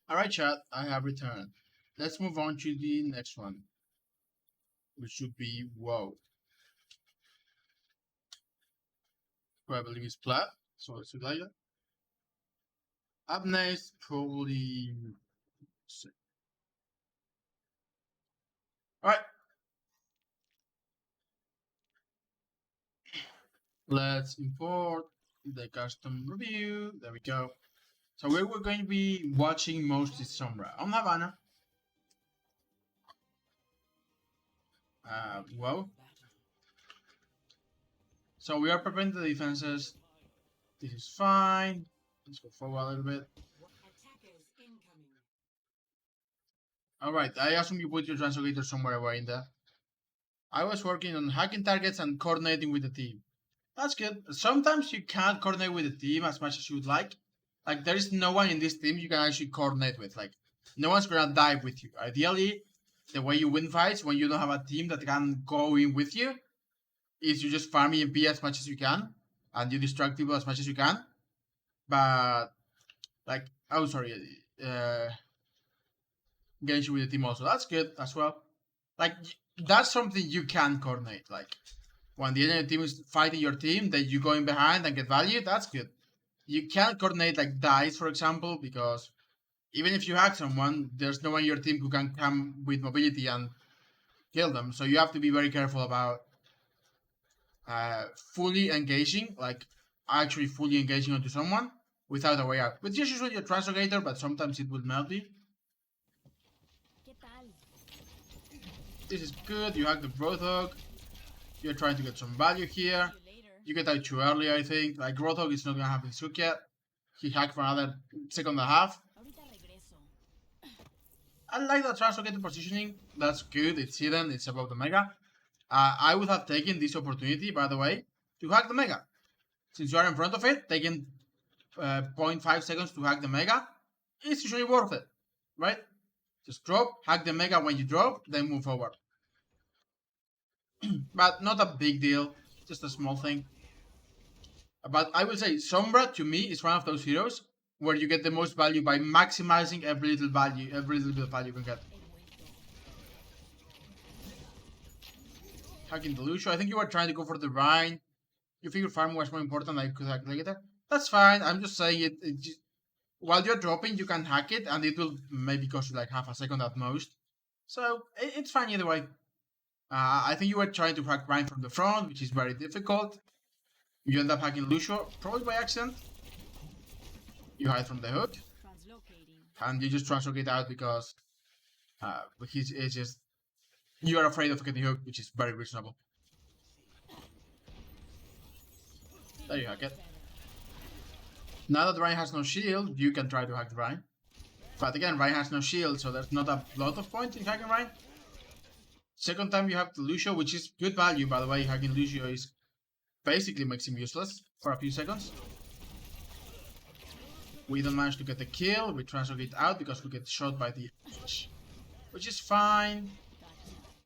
Alright, chat, I have returned. Let's move on to the next one, which should be WoW. Who I believe is Plat, so it's like that. Up next, probably. Alright, let's import the custom review. There we go. So we were going to be watching mostly Sombra on Havana. WoW. So we are preparing the defenses. This is fine. Let's go forward a little bit. Alright, I assume you put your translator somewhere away in there. I was working on hacking targets and coordinating with the team. That's good. Sometimes you can't coordinate with the team as much as you would like. Like, there is no one in this team you can actually coordinate with. Like, no one's gonna die with you. Ideally, the way you win fights when you don't have a team that can go in with you is you just farm EMP as much as you can and you distract people as much as you can. But, like, oh, sorry, engage with the team also. That's good as well. Like, that's something you can coordinate. Like, when the enemy team is fighting your team, then you go in behind and get value, that's good. You can't coordinate like dice, for example, because even if you hack someone, there's no one in your team who can come with mobility and kill them. So you have to be very careful about fully engaging, like actually fully engaging onto someone without a way out. Which is usually a translocator, but sometimes it will not be. This is good. You hack the Roadhog. You're trying to get some value here. You get out too early, I think. Like, Roadhog is not gonna have his hook yet. He hacked for another second and a half. I like that translocated positioning. That's good. It's hidden. It's above the Mega. I would have taken this opportunity, by the way, to hack the Mega. Since you are in front of it, taking 0.5 seconds to hack the Mega, it's usually worth it, right? Just drop, hack the Mega when you drop, then move forward. But not a big deal, just a small thing. But I will say, Sombra to me is one of those heroes where you get the most value by maximizing every little bit of value you can get. Hacking the Lucio. I think you were trying to go for the Rhine. You figure farm was more important, I could hack later. That's fine. I'm just saying it just, while you're dropping, you can hack it, and it will maybe cost you like half a second at most. So it's fine either way. I think you were trying to hack Rhine from the front, which is very difficult. You end up hacking Lucio, probably by accident. You hide from the hook, and you just translocate out because it's just you are afraid of getting hooked, which is very reasonable. There you hack it. Now that Ryan has no shield, you can try to hack the Ryan. But again, Ryan has no shield, so there's not a lot of point in hacking Ryan. Second time you have the Lucio, which is good value, by the way. Hacking Lucio is basically makes him useless for a few seconds. We don't manage to get the kill. We translocate out because we get shot by the H, which is fine.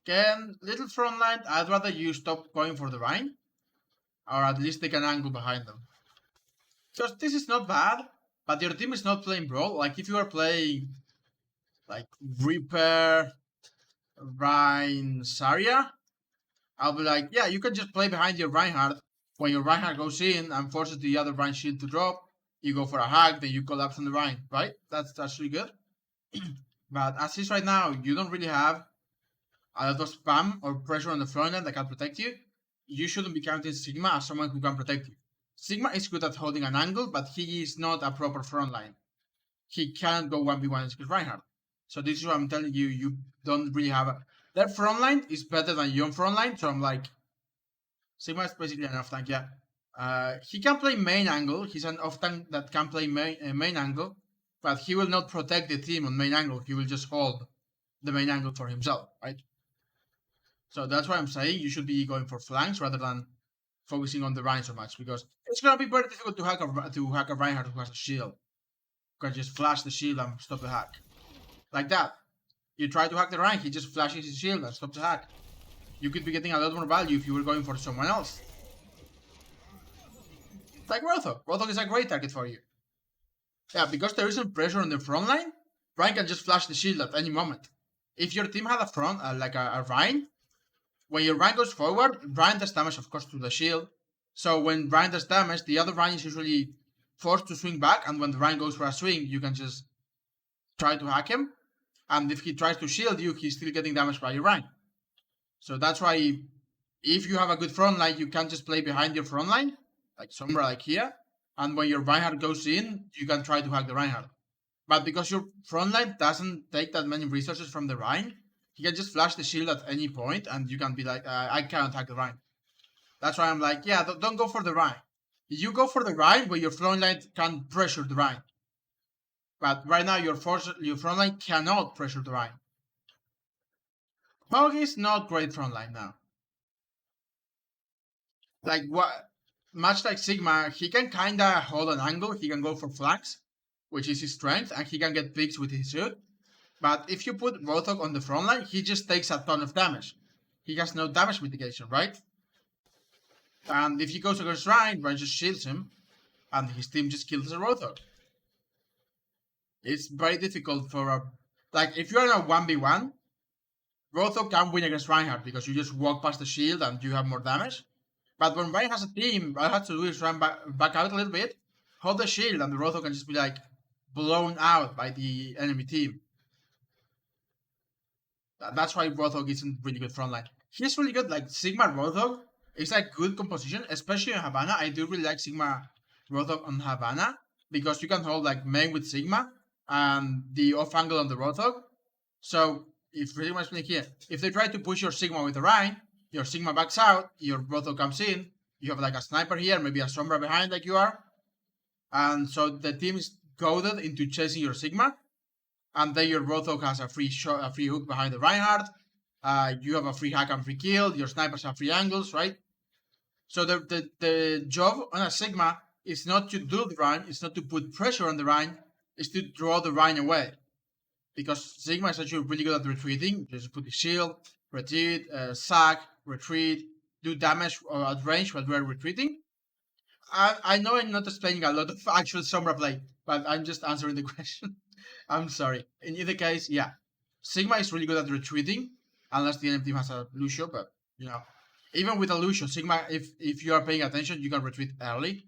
Again, little front line. I'd rather you stop going for the Rhine, or at least take an angle behind them. Because this is not bad, but your team is not playing Brawl. Like, if you are playing, like, Reaper, Rhine, Zarya, I'll be like, yeah, you can just play behind your Reinhardt. When your Reinhardt goes in and forces the other Rhine shield to drop, you go for a hack, then you collapse on the Rhine, right? That's really good. But as is right now, you don't really have a lot of spam or pressure on the front end that can protect you. You shouldn't be counting Sigma as someone who can protect you. Sigma is good at holding an angle, but he is not a proper frontline. He can't go 1v1 against Reinhardt. So this is what I'm telling you, you don't really have a... Their frontline is better than your frontline, so I'm like... Sigma is basically an off-tank, yeah. He can play main angle, he's an off-tank that can play main angle, but he will not protect the team on main angle, he will just hold the main angle for himself, right? So that's why I'm saying you should be going for flanks rather than focusing on the Rhine so much, because it's gonna be very difficult to hack a Reinhardt who has a shield. You can just flash the shield and stop the hack. Like that. You try to hack the Rhine, he just flashes his shield and stops the hack. You could be getting a lot more value if you were going for someone else. Like Rothog. Rothog is a great target for you. Yeah, because there isn't pressure on the front line, Ryan can just flash the shield at any moment. If your team had a front, like a Ryan, when your Ryan goes forward, Ryan does damage, of course, to the shield. So when Ryan does damage, the other Ryan is usually forced to swing back, and when the Ryan goes for a swing, you can just try to hack him. And if he tries to shield you, he's still getting damaged by your Ryan. So that's why if you have a good front line, you can just play behind your front line, like Sombra, like here. And when your Reinhardt goes in, you can try to hack the Reinhardt. But because your front line doesn't take that many resources from the Rhine, he can just flash the shield at any point, and you can be like, I can't hack the Rhine. That's why I'm like, yeah, don't go for the Rhine. You go for the Rhine where your front line can pressure the Rhine. But right now, your front line cannot pressure the Rhine. Hog is not great front line now. Like what? Much like Sigma, he can kinda hold an angle. He can go for flanks, which is his strength, and he can get picks with his suit. But if you put Rothog on the front line, he just takes a ton of damage. He has no damage mitigation, right? And if he goes against Ryan, Ryan just shields him, and his team just kills the Rothog. It's very difficult for a... Like, if you're in a 1v1, Rothog can win against Reinhardt because you just walk past the shield and you have more damage. But when Ryan has a team, all I have to do is run back out a little bit, hold the shield, and the Rothog can just be, like, blown out by the enemy team. That's why Rothog isn't really good frontline. He's really good, like Sigma Rothog is like good composition, especially in Havana. I do really like Sigma Rothog on Havana because you can hold like main with Sigma and the off angle on the Rothog. So if pretty much like here, if they try to push your Sigma with the Rhine, your Sigma backs out, your Rothog comes in, you have like a sniper here, maybe a Sombra behind like you are. And so the team is goaded into chasing your Sigma. And then your Rothog has a free shot, a free hook behind the Reinhardt. You have a free hack and free kill. Your snipers have free angles, right? So the job on a Sigma is not to do the Rhine, it's not to put pressure on the Rhine, it's to draw the Rhine away. Because Sigma is actually really good at retreating. Just put the shield, retreat, sack, retreat, do damage at range while we're retreating. I know I'm not explaining a lot of actual Sombra play, but I'm just answering the question. I'm sorry. In either case, yeah. Sigma is really good at retreating, unless the enemy team has a Lucio, but, you know. Even with a Lucio, Sigma, if you are paying attention, you can retreat early.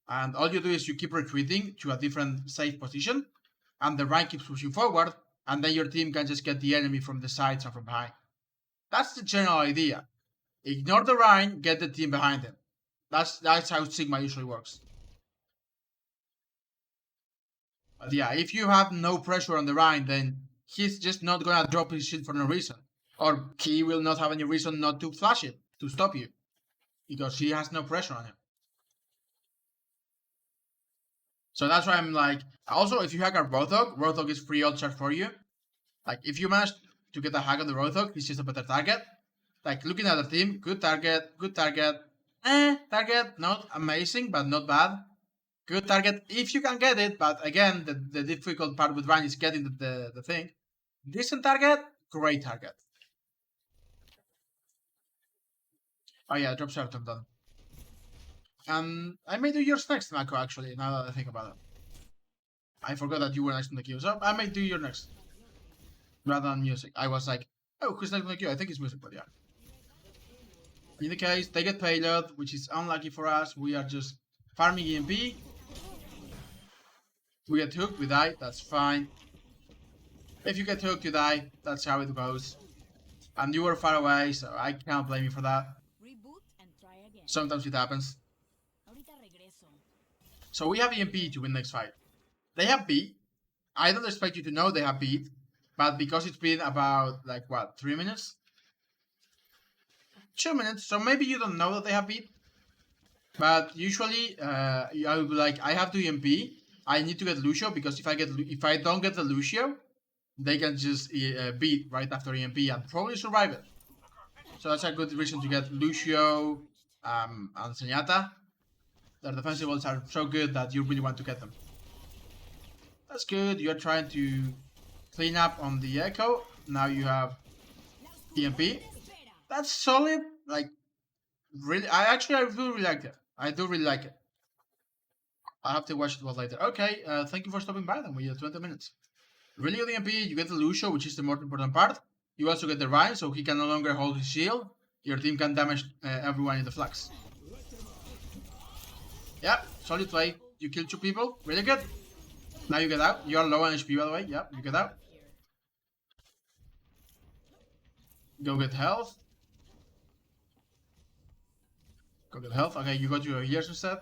And all you do is you keep retreating to a different safe position, and the Rhine keeps pushing forward, and then your team can just get the enemy from the sides and from behind. That's the general idea. Ignore the Rhine, get the team behind him. That's how Sigma usually works. But yeah, if you have no pressure on the Rhine, then he's just not gonna drop his shit for no reason. Or he will not have any reason not to flash it, to stop you. Because he has no pressure on him. So that's why I'm like, also if you hack a Rothog is free ult charge for you. Like if you manage to get a hack on the Rothog, he's just a better target. Like looking at the team, good target, target, not amazing, but not bad. Good target if you can get it, but again, the difficult part with Ryan is getting the thing. Decent target, great target. Oh yeah, drop shot, I'm done. I may do yours next, Mako, actually, now that I think about it. I forgot that you were next on the queue, so I may do your next. Rather than music. I was like, oh, who's next on the queue? I think it's music, but yeah. In the case, they get payload, which is unlucky for us. We are just farming EMP. We get hooked, we die, that's fine. If you get hooked, you die, that's how it goes. And you were far away, so I can't blame you for that. Sometimes it happens. So we have EMP to win next fight. They have B. I don't expect you to know they have B, but because it's been about, like, what, 3 minutes? 2 minutes, so maybe you don't know that they have B. But usually, I would be like, I have to EMP. I need to get Lucio because if I don't get the Lucio, they can just beat right after EMP and probably survive it. So that's a good reason to get Lucio and Zenyatta. Their defensive ults are so good that you really want to get them. That's good. You're trying to clean up on the Echo. Now you have EMP. That's solid. Like, really, I do really like it. I do really like it. I have to watch it later. Okay, thank you for stopping by then. We have 20 minutes. Really good EMP, you get the Lucio, which is the more important part. You also get the Rhine, so he can no longer hold his shield. Your team can damage everyone in the flags. Yep, solid play. You kill 2 people, really good. Now you get out. You are low on HP, by the way. Yep, you get out. Go get health. Go get health. Okay, you got your heals instead.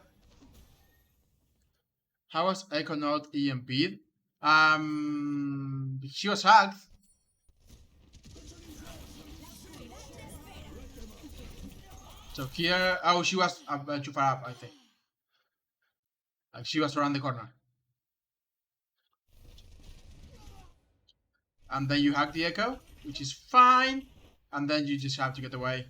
How was Echo not EMP'd? She was hacked. So here, oh, she was too far up, I think. Like she was around the corner. And then you hack the Echo, which is fine. And then you just have to get away.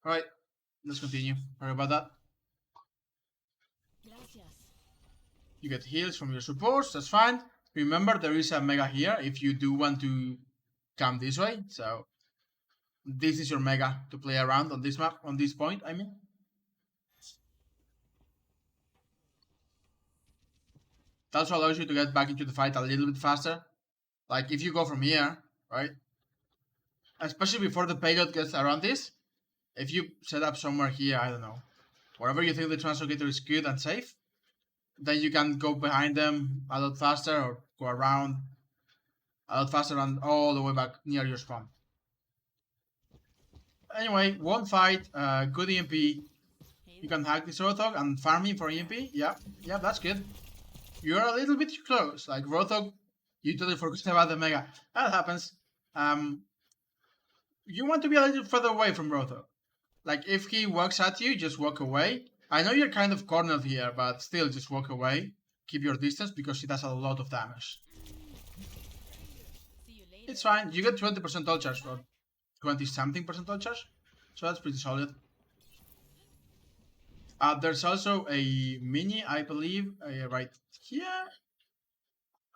Alright, let's continue. Sorry about that. You get heals from your supports, that's fine. Remember, there is a mega here if you do want to come this way. So this is your mega to play around on this map, on this point, I mean. That also allows you to get back into the fight a little bit faster. Like if you go from here, right? Especially before the payload gets around this. If you set up somewhere here, I don't know, wherever you think the translocator is good and safe, then you can go behind them a lot faster or go around a lot faster and all the way back near your spawn. Anyway, one fight, good EMP. You can hack this Rothog and farm him for EMP. Yeah, that's good. You're a little bit too close. Like Rothog, you totally forgot about the Mega. That happens. You want to be a little further away from Rothog. Like if he walks at you, just walk away. I know you're kind of cornered here, but still just walk away. Keep your distance because he does a lot of damage. It's fine. You get 20% ult charge, or 20 something percent ult charge. So that's pretty solid. There's also a mini, I believe, right here.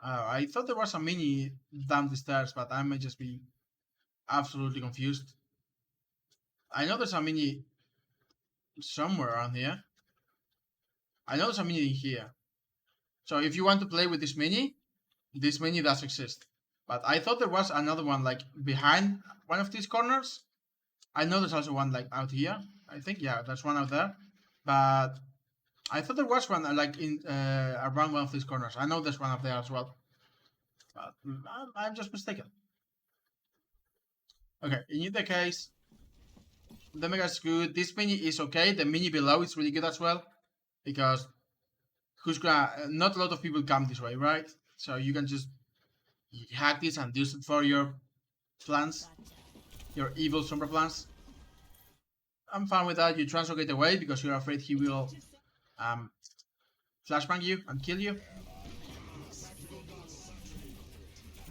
I thought there was a mini down the stairs, but I may just be absolutely confused. I know there's a mini somewhere around here. I know there's a mini here. So if you want to play with this mini does exist. But I thought there was another one like behind one of these corners. I know there's also one like out here. I think, yeah, there's one out there. But I thought there was one like in around one of these corners. I know there's one up there as well. But I'm just mistaken. Okay, in either case, the Mega is good. This mini is okay. The mini below is really good as well. Because not a lot of people come this way, right? So you can just hack this and use it for your plans. Your evil Sombra plans. I'm fine with that. You translocate away because you're afraid he will flashbang you and kill you.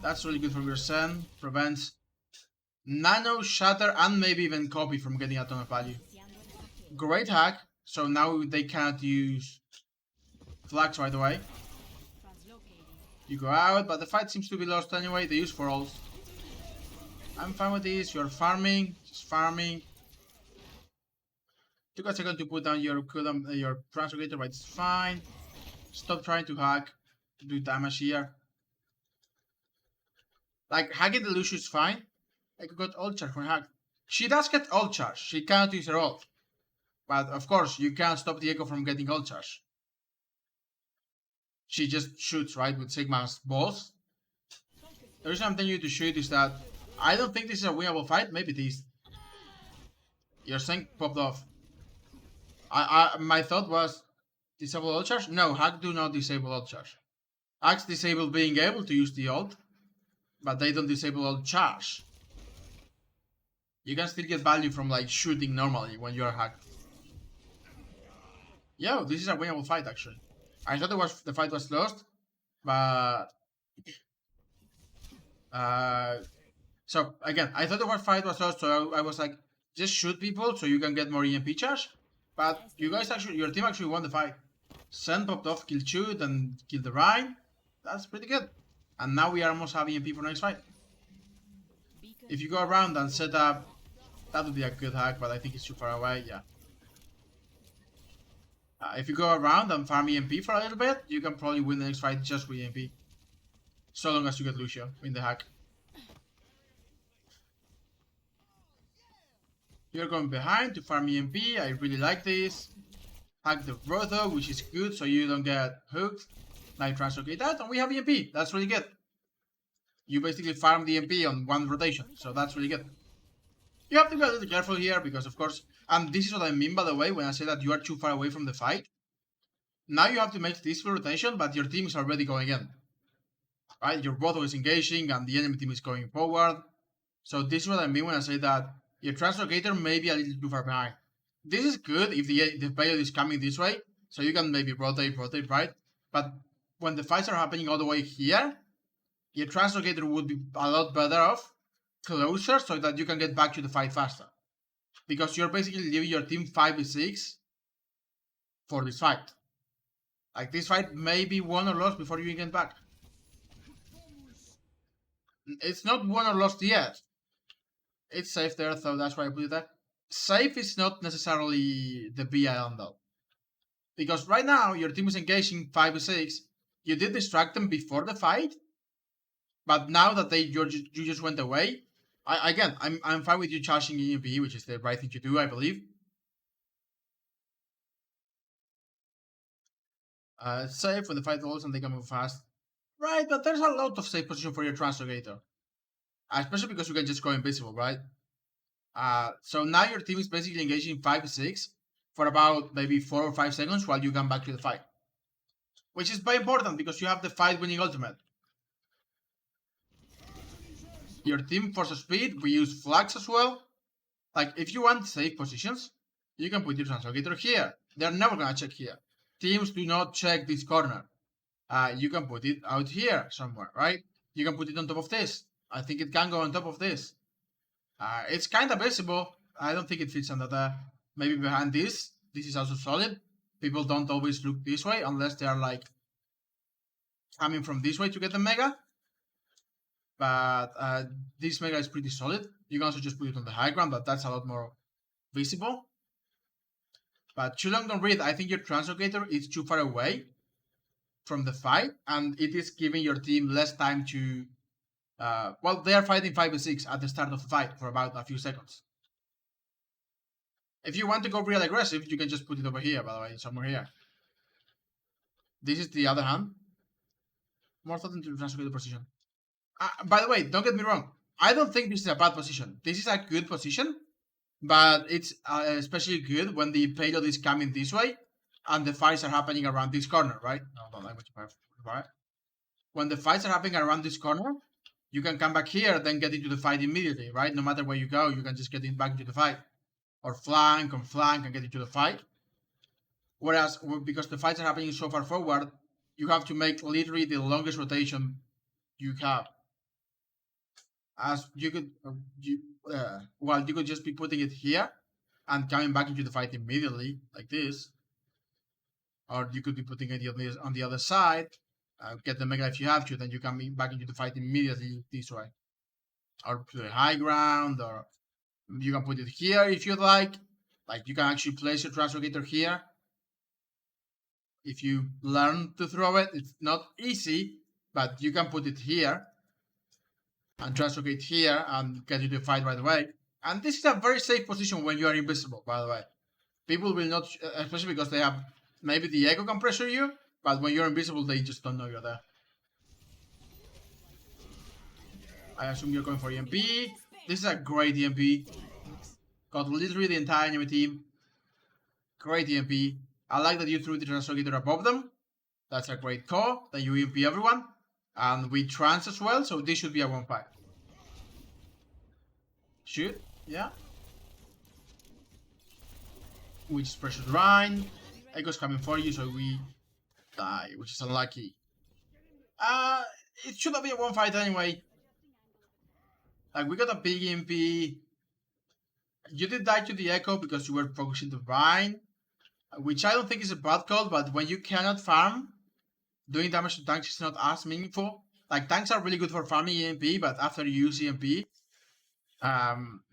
That's really good for your Zen. Prevents nano, shatter, and maybe even copy from getting a ton of value. Great hack. So now they cannot use flags right away. You go out, but the fight seems to be lost anyway. They use for ults. I'm fine with this. You're farming, just farming. Took a second to put down your translocator, but it's fine. Stop trying to hack, do damage here. Like hacking the Lucio is fine. I got ult charge for hack. She does get ult charge. She cannot use her ult. But of course, you can't stop the Echo from getting ult charge. She just shoots, right, with Sigma's balls. The reason I'm telling you to shoot is that I don't think this is a winnable fight. Maybe it is. Your sync popped off. My thought was disable ult charge. No, hack do not disable ult charge. Hacks disable being able to use the ult, but they don't disable ult charge. You can still get value from like shooting normally when you're hacked. Yo, this is a winnable fight actually. I thought the fight was lost, but uh, so again, I thought the fight was lost, so I was like, just shoot people so you can get more EMP charge. But you guys actually, your team actually won the fight. Sen popped off, killed Chu, then killed the Rhine. That's pretty good. And now we are almost having EMP for next fight. If you go around and set up, that would be a good hack, but I think it's too far away. Yeah. If you go around and farm EMP for a little bit, you can probably win the next fight just with EMP. So long as you get Lucio in the hack. You're going behind to farm EMP. I really like this. Hack the Rotho, which is good so you don't get hooked. Now you translocate that, and we have EMP. That's really good. You basically farm the EMP on one rotation, so that's really good. You have to be a little careful here because, of course, and this is what I mean, by the way, when I say that you are too far away from the fight. Now you have to make this rotation, but your team is already going in. Right? Your Rotho is engaging, and the enemy team is going forward. So this is what I mean when I say that your translocator may be a little too far behind. This is good if the payload is coming this way, so you can maybe rotate, right? But when the fights are happening all the way here, your translocator would be a lot better off closer so that you can get back to the fight faster. Because you're basically leaving your team 5v6 for this fight. Like, this fight may be won or lost before you get back. It's not won or lost yet. It's safe there, so that's why I put it there. Safe is not necessarily the be-all though. Because right now, your team is engaging 5v6. You did distract them before the fight, but now that you just went away, I'm fine with you charging EMP, which is the right thing to do, I believe. Safe when the fight rolls and they can move fast. Right, but there's a lot of safe position for your translocator. Especially because you can just go invisible, right? So now your team is basically engaging 5v6 for about maybe 4 or 5 seconds while you come back to the fight. Which is very important because you have the fight winning ultimate. Your team forces speed, we use flags as well. Like, if you want safe positions, you can put your translocator here. They're never gonna check here. Teams do not check this corner. You can put it out here somewhere, right? You can put it on top of this. I think it can go on top of this. It's kind of visible. I don't think it fits under there. Maybe behind this. This is also solid. People don't always look this way unless they are like coming from this way to get the mega. But this mega is pretty solid. You can also just put it on the high ground, but that's a lot more visible. But too long don't read. I think your translocator is too far away from the fight, and it is giving your team less time to. Well, they are fighting 5v6 at the start of the fight for about a few seconds. If you want to go real aggressive, you can just put it over here, by the way, somewhere here. This is the other hand. More thought into the translocator position. By the way, don't get me wrong. I don't think this is a bad position. This is a good position, but it's especially good when the payload is coming this way and the fights are happening around this corner, right? Hold on, right? When the fights are happening around this corner, you can come back here, then get into the fight immediately, right? No matter where you go, you can just get back into the fight. Or flank and get into the fight. Whereas, because the fights are happening so far forward, you have to make literally the longest rotation you have. As you could, you could just be putting it here and coming back into the fight immediately, like this. Or you could be putting it on the other side, get the mega if you have to, then you come back into the fight immediately this way. Or to the high ground, or you can put it here if you'd like. Like, you can actually place your translocator here. If you learn to throw it, it's not easy, but you can put it here and translocate here and get you to fight right away. And this is a very safe position when you are invisible, by the way. People will not, especially because they have maybe the echo can pressure you, but when you're invisible, they just don't know you're there. I assume you're going for EMP. This is a great EMP. Got literally the entire enemy team. Great EMP. I like that you threw the translocator above them. That's a great call. Then you EMP everyone. And we trans as well, so this should be a 1-5. Shoot, yeah. Which pressures Rhine. Echo's coming for you, so we die, which is unlucky. It should have been a one fight anyway. Like, we got a big EMP. You did die to the Echo because you were focusing the Vine, which I don't think is a bad call, but when you cannot farm, doing damage to tanks is not as meaningful. Like, tanks are really good for farming EMP, but after you use EMP,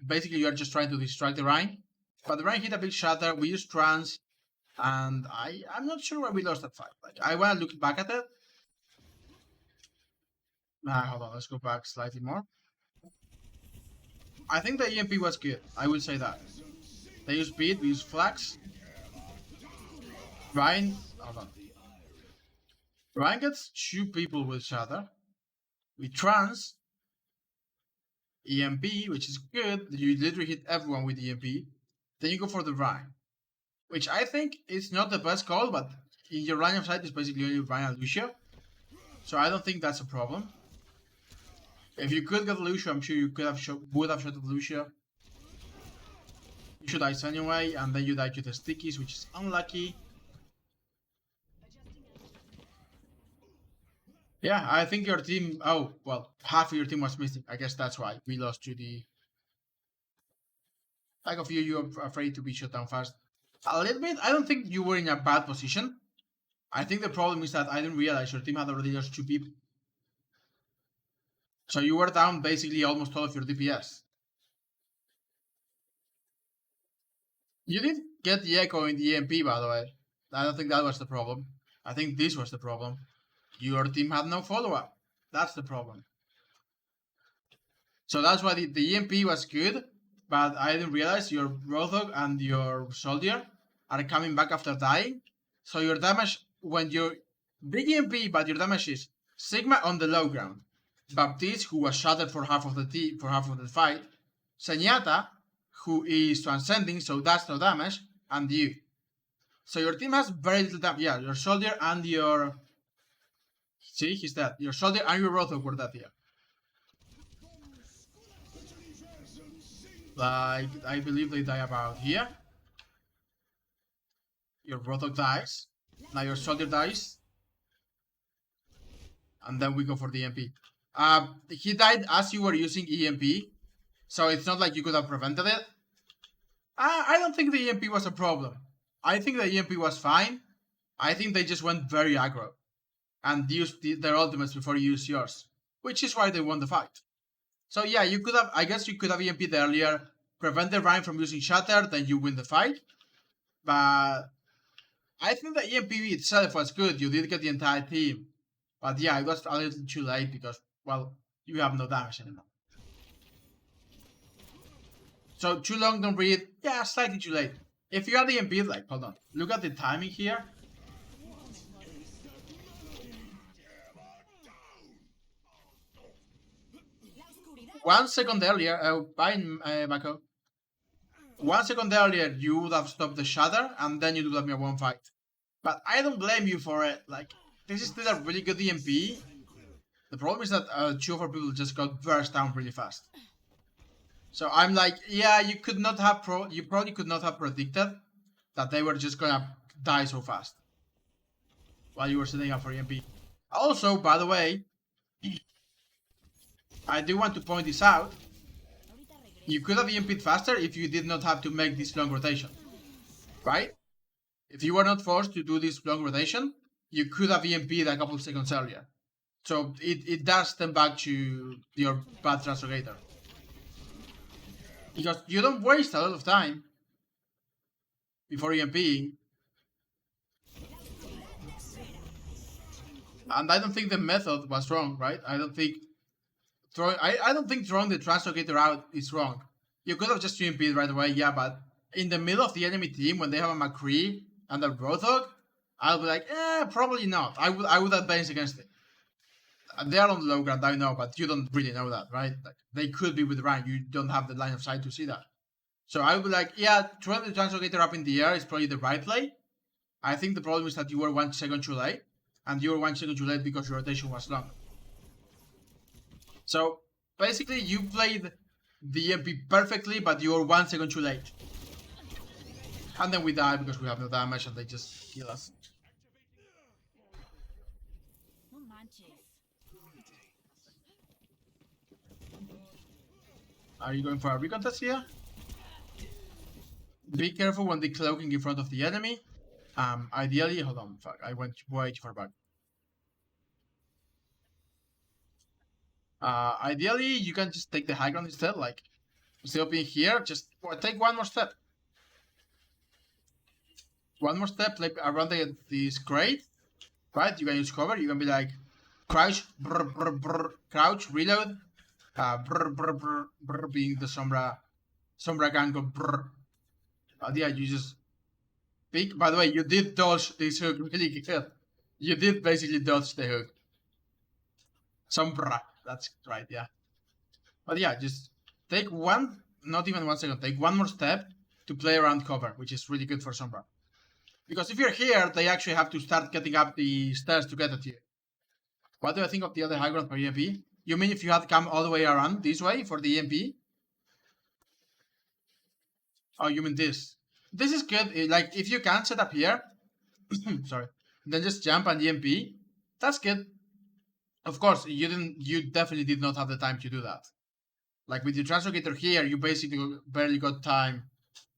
basically you are just trying to distract the Rhine. But the Rhine hit a big shatter, we used trans, and I'm not sure why we lost that fight. Like, I want to look back at it. Hold on, let's go back slightly more. I think the EMP was good, I will say that. They use speed, we use flags. Ryan, hold on. Ryan gets 2 people with shatter. We trans. EMP, which is good. You literally hit everyone with EMP. Then you go for the Ryan, which I think is not the best call, but in your line of sight is basically only Ryan and Lucio. So I don't think that's a problem. If you could get Lucio, I'm sure you would have shot at Lucio. You should dice anyway, and then you die to the stickies, which is unlucky. Yeah, I think your team... Oh, well, half of your team was missing. I guess that's why we lost to the... Like of you're afraid to be shut down fast. A little bit. I don't think you were in a bad position. I think the problem is that I didn't realize your team had already lost 2 people. So you were down basically almost all of your DPS. You did get the Echo in the EMP, by the way. I don't think that was the problem. I think this was the problem. Your team had no follow-up. That's the problem. So that's why the EMP was good, but I didn't realize your Roadhog and your Soldier are coming back after dying. So your damage, when you're big EMP, but your damage is Sigma on the low ground, Baptiste, who was shattered for half of the fight, Zenyatta, who is transcending, so that's no damage, and you. So your team has very little damage. Yeah, your Soldier and your... See, he's dead. Your Soldier and your Roadhog were dead here. Like, I believe they die about here. Your Roadhog dies. Now your Soldier dies. And then we go for the EMP. He died as you were using EMP. So it's not like you could have prevented it. I don't think the EMP was a problem. I think the EMP was fine. I think they just went very aggro. And used their ultimates before you used yours. Which is why they won the fight. So yeah, you could have, I guess you could have EMP'd earlier, prevent the Rhine from using Shatter, then you win the fight. But I think the EMP itself was good, you did get the entire team. But yeah, it was a little too late because, well, you have no damage anymore. So too long, don't breathe. Yeah, slightly too late. If you had the EMP, like, hold on, look at the timing here. 1 second earlier, bye, Mako. 1 second earlier, you would have stopped the shatter, and then you would have me a 1 fight. But I don't blame you for it. Like, this is still a really good EMP. The problem is that 2 of our people just got burst down really fast. So I'm like, yeah, you could not have you probably could not have predicted that they were just gonna die so fast while you were setting up for EMP. Also, by the way, I do want to point this out. You could have EMP'd faster if you did not have to make this long rotation, right? If you were not forced to do this long rotation, you could have EMP'd a couple seconds earlier. So it does stem back to your bad Translocator. Because you don't waste a lot of time before EMPing. And I don't think the method was wrong, right? I don't think throwing the Translocator out is wrong. You could have just EMP'd right away, yeah, but in the middle of the enemy team when they have a McCree and a Roadhog, I'll be like, probably not. I would advance against it. They are on the low ground, I know, but you don't really know that, right? Like, they could be with Ryan, you don't have the line of sight to see that. So I would be like, yeah, throwing the Translocator up in the air is probably the right play. I think the problem is that you were 1 second too late, and you were 1 second too late because your rotation was long. So basically, you played the EMP perfectly, but you were 1 second too late. And then we die because we have no damage and they just kill us. No manches. Are you going for a recon test here? Be careful when decloaking in front of the enemy. Ideally, hold on, fuck, I went way too far back. Ideally, you can just take the high ground instead, like, instead of being here, just take one more step. One more step, like, around this crate, right? You can use cover, you can be like, crouch, brr, brr, brr, crouch, reload, brr, brr, brr, brr, being the Sombra gang go brr. Yeah, you just peek. By the way, you did dodge this hook really good. You did basically dodge the hook. Sombra, that's right, yeah. But yeah, just take one, not even 1 second, take one more step to play around cover, which is really good for Sombra. Because if you're here, they actually have to start getting up the stairs to get at you. What do I think of the other high ground for EMP? You mean if you had come all the way around this way for the EMP? Oh, you mean this? This is good. Like, if you can set up here, sorry, then just jump and EMP. That's good. Of course, you definitely did not have the time to do that. Like, with your translocator here, you basically barely got time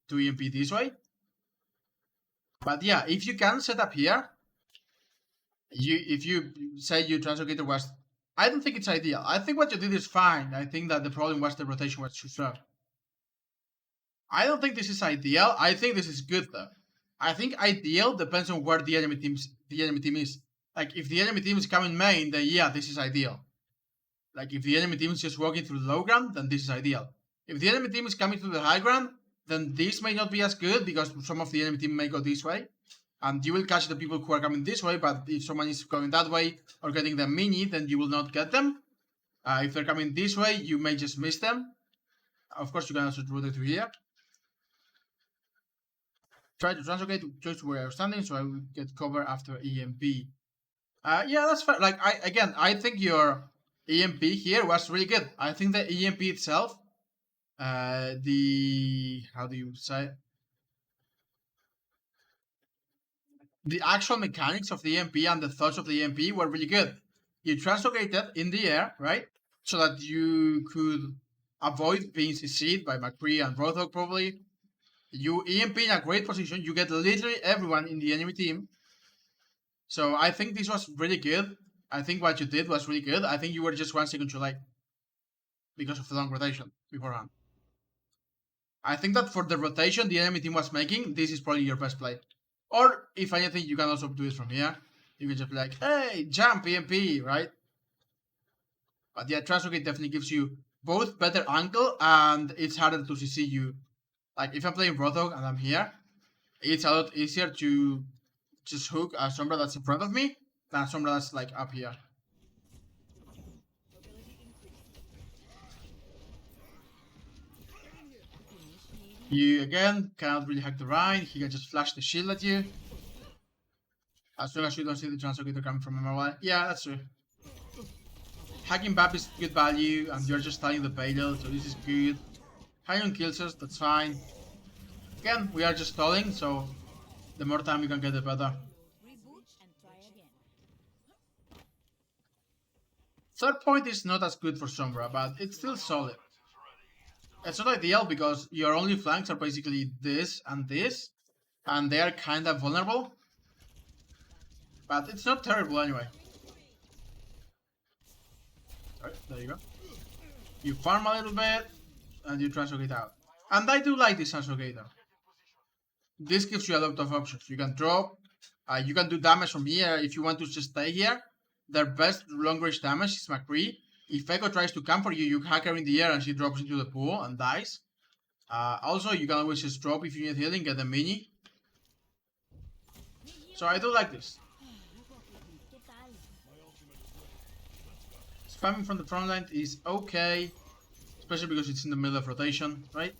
to EMP this way. But yeah, if you can set up here, if you say your translocator was, I don't think it's ideal. I think what you did is fine. I think that the problem was the rotation was too strong. I don't think this is ideal. I think this is good though. I think ideal depends on where the enemy team is. Like, if the enemy team is coming main, then yeah, this is ideal. Like, if the enemy team is just walking through the low ground, then this is ideal. If the enemy team is coming through the high ground, then this may not be as good because some of the enemy team may go this way. And you will catch the people who are coming this way, but if someone is going that way or getting them mini, then you will not get them. If they're coming this way, you may just miss them. Of course, you can also rotate to here. Try to translocate just where I'm standing, so I will get cover after EMP. Yeah, that's fair. Like, I think your EMP here was really good. I think the EMP itself, the how do you say? The actual mechanics of the EMP and the thoughts of the EMP were really good. You translocated in the air, right? So that you could avoid being CC'd by McCree and Roadhog probably. You EMP in a great position. You get literally everyone in the enemy team. So I think this was really good. I think what you did was really good. I think you were just 1 second too late because of the long rotation beforehand. I think that for the rotation the enemy team was making, this is probably your best play. Or if anything, you can also do it from here. You can just be like, hey, jump EMP, right? But yeah, Translocate definitely gives you both better angle and it's harder to CC you. Like, if I'm playing Roadhog and I'm here, it's a lot easier to just hook a Sombra that's in front of me than a Sombra that's like up here. You again cannot really hack the Rhine. He can just flash the shield at you. As long as you don't see the Translocator coming from MRY. Yeah, that's true. Hacking Bap is good value, and you're just starting the payload, so this is good. High kills us, that's fine. Again, we are just stalling, so the more time you can get, the better. Third point is not as good for Sombra, but it's still solid. It's not ideal because your only flanks are basically this, and they are kind of vulnerable. But it's not terrible anyway. Right, there you go. You farm a little bit, and you translocate out. And I do like this translocator. This gives you a lot of options. You can drop, you can do damage from here if you want to just stay here. Their best long range damage is McCree. If Echo tries to come for you, you hack her in the air and she drops into the pool and dies. Also, you can always just drop if you need healing, get a mini. So I do like this. Spamming from the front line is okay, especially because it's in the middle of rotation, right?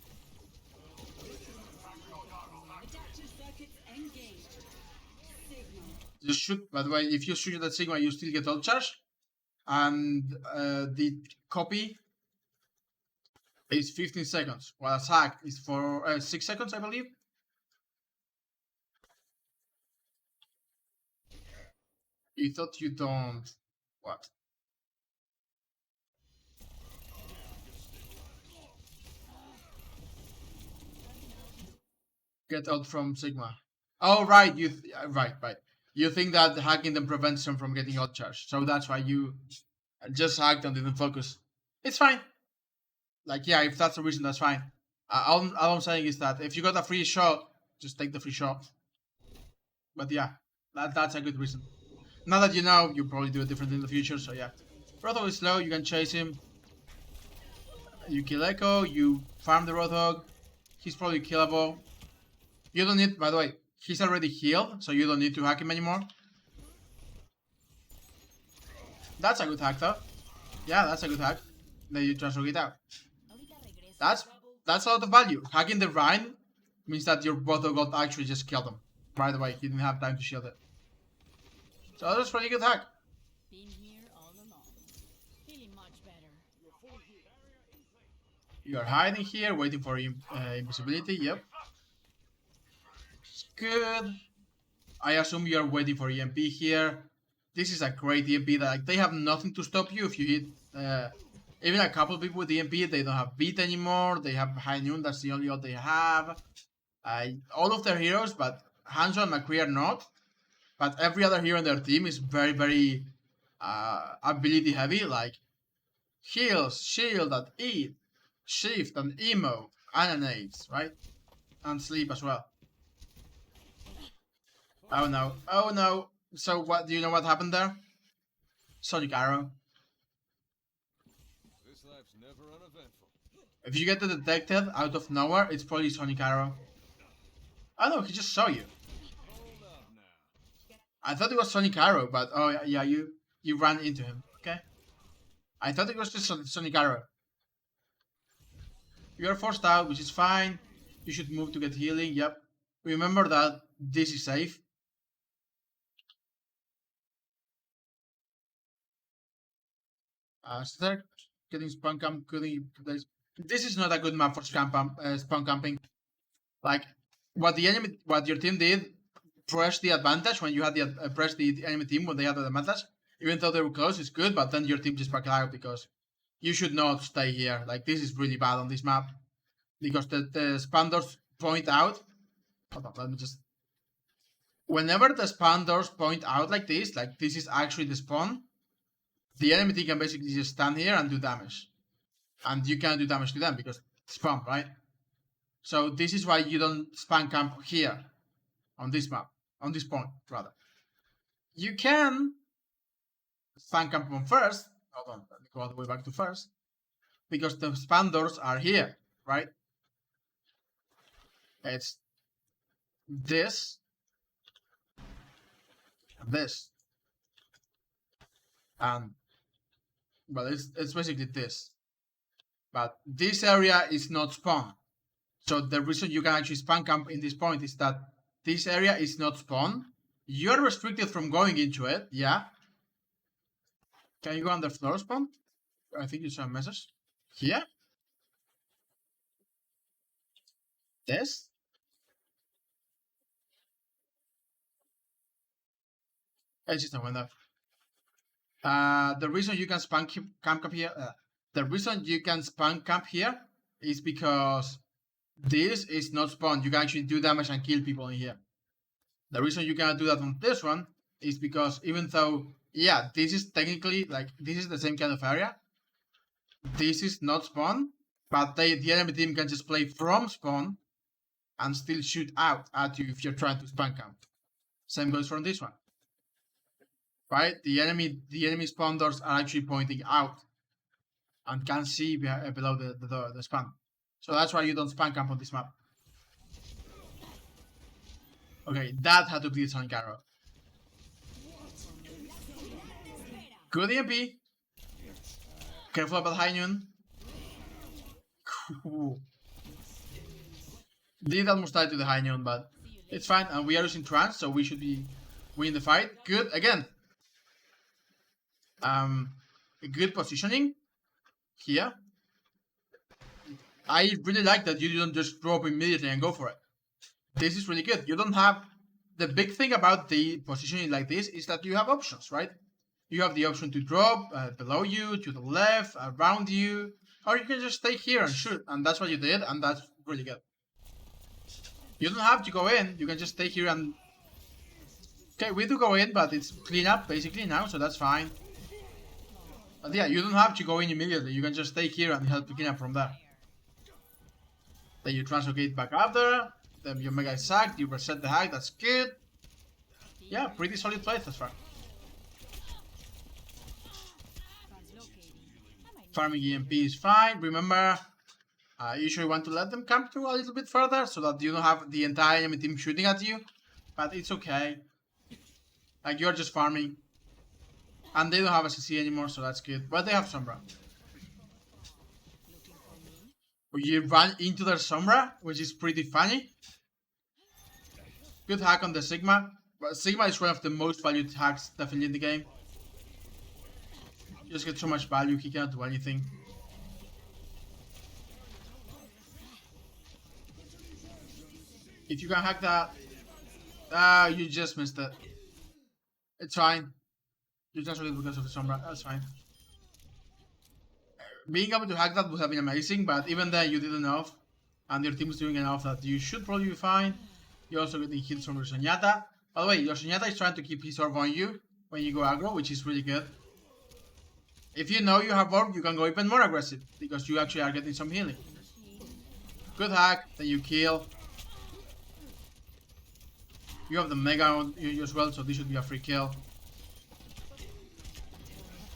Just shoot, by the way, if you shoot that Sigma, you still get ult charge. And the copy is 15 seconds, while a sack is for 6 seconds, I believe. You thought you don't... What? Get out from Sigma. Oh, right, right. You think that hacking them prevents them from getting out charged, so that's why you just hacked and didn't focus. It's fine. Like, yeah, if that's the reason, that's fine. All I'm saying is that if you got a free shot, just take the free shot. But yeah, that's a good reason. Now that you know, you probably do it different in the future, so yeah. Roadhog is slow, you can chase him. You kill Echo, you farm the Roadhog. He's probably killable. You don't need, by the way, he's already healed, so you don't need to hack him anymore. That's a good hack, though. Yeah, that's a good hack. Then you transfer it out. That's a lot of value. Hacking the Rhine means that your Roadhog got actually just killed him. By the way, he didn't have time to shield it. So that's a pretty good hack. Been here all along. Feeling much better. You're hiding here, waiting for invisibility. Yep. Good. I assume you're waiting for EMP here. This is a great EMP that like, they have nothing to stop you if you hit. Even a couple people with EMP, they don't have beat anymore. They have high noon. That's the only ult they have. All of their heroes, but Hanzo and McCree are not. But every other hero in their team is very, very ability heavy. Like heals, shield, and eat, shift, and emo, animates, right? And sleep as well. Oh no! Oh no! So what? Do you know what happened there? Sonic Arrow. This life's never uneventful. If you get detected out of nowhere, it's probably Sonic Arrow. Oh no, he just saw you. Hold up now. I thought it was Sonic Arrow, but oh yeah, you ran into him. Okay. I thought it was just Sonic Arrow. You are forced out, which is fine. You should move to get healing. Yep. Remember that this is safe. Start getting spawn camp. This is not a good map for spawn camping. Like what your team did, press the advantage when you had the press the enemy team when they had the advantage. Even though they were close, it's good. But then your team just back out because you should not stay here. Like this is really bad on this map because the spawn doors point out. Hold on, let me just. Whenever the spawn doors point out like this is actually the spawn. The enemy team can basically just stand here and do damage. And you can't do damage to them because spawn, right? So this is why you don't spawn camp here. On this map. On this point, rather. You can spawn camp on first. Hold on, let me go all the way back to first. Because the spawn doors are here, right? It's this. And this. And well, it's basically this. But this area is not spawn. So the reason you can actually spawn camp in this point is that this area is not spawn. You're restricted from going into it, yeah. Can you go under floor spawn? I think you saw a message. Here? This? It's just a window. The reason you can spawn camp here, the reason you can spawn camp here is because this is not spawn. You can actually do damage and kill people in here. The reason you cannot do that on this one is because even though, yeah, this is technically like this is the same kind of area. This is not spawn, but the enemy team can just play from spawn and still shoot out at you if you're trying to spawn camp. Same goes for this one. Right? The enemy spawn doors are actually pointing out and can see below the spawn. So that's why you don't spawn camp on this map. Okay, that had to be the Sonic Arrow. Good EMP. Careful about high noon. Cool. Did almost die to the high noon, but it's fine. And we are using trance, so we should be winning the fight. Good again. Good positioning here. I really like that you don't just drop immediately and go for it. This is really good. You don't have the big thing about the positioning like this is that you have options, right? You have the option to drop below you, to the left, around you, or you can just stay here and shoot, and that's what you did, and that's really good. You don't have to go in, you can just stay here and... Okay, we do go in, but it's clean up basically now, so that's fine. But yeah, you don't have to go in immediately, you can just stay here and help clean up from there. Then you translocate back up there, then you mega sack, you reset the hack, that's good. Yeah, pretty solid play thus far. Farming EMP is fine. Remember, you usually want to let them come through a little bit further so that you don't have the entire enemy team shooting at you. But it's okay. Like, you're just farming. And they don't have a CC anymore, so that's good. But they have Sombra. You run into their Sombra, which is pretty funny. Good hack on the Sigma. But Sigma is one of the most valued hacks definitely in the game. You just get so much value, he cannot do anything. If you can hack that, you just missed it. It's fine. You just did because of the Sombra, that's fine. Being able to hack that would have been amazing, but even then you did enough. And your team is doing enough that you should probably be fine. You also get the hits from your Zenyatta. By the way, your Zenyatta is trying to keep his orb on you when you go aggro, which is really good. If you know you have orb, you can go even more aggressive, because you actually are getting some healing. Good hack, then you kill. You have the Mega on you as well, so this should be a free kill.